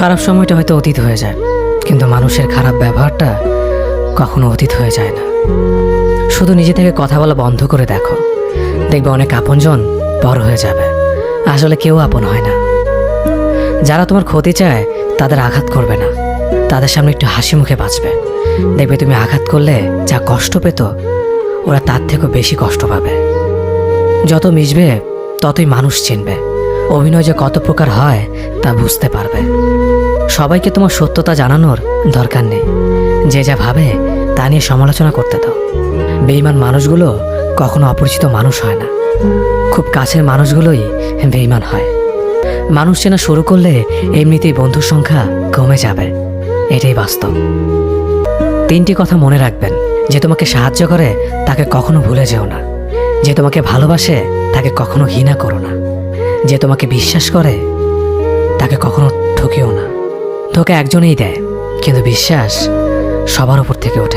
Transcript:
খারাপ সময়টা হয়তো অতীত হয়ে যায়, কিন্তু মানুষের খারাপ ব্যবহারটা কখনো অতীত হয়ে যায় না। শুধু নিজে থেকে কথা বলা বন্ধ করে দেখো, দেখবে অনেক আপনজন বড় হয়ে যাবে। আসলে কেউ আপন হয় না। যারা তোমার ক্ষতি চায় তাদের আঘাত করবে না, তাদের সামনে একটু হাসি মুখে বাঁচবে। দেখবে তুমি আঘাত করলে যা কষ্ট পেত, ওরা তার থেকেও বেশি কষ্ট পাবে। যত মিশবে ততই মানুষ চিনবে, অভিনয় যে কত প্রকার হয় তা বুঝতে পারবে। সবাইকে তোমার সত্যতা জানানোর দরকার নেই, যে যা ভাবে তা নিয়ে সমালোচনা করতে দাও। বেঈমান মানুষগুলো কখনো অপরিচিত মানুষ হয় না, খুব কাছের মানুষগুলোই বেঈমান হয়। মানুষ চেনা শুরু করলে এমনিতেই বন্ধুর সংখ্যা কমে যাবে, এটাই বাস্তব। 3টি কথা মনে রাখবেন: যে তোমাকে সাহায্য করে তাকে কখনো ভুলে যেও না, যে তোমাকে ভালোবাসে তাকে কখনো ঘৃণা করো না, যে তোমাকে বিশ্বাস করে তাকে কখনো ঠকিও না। ধোঁকা একজনেই দেয়, কিন্তু বিশ্বাস সবার উপর থেকে ওঠে।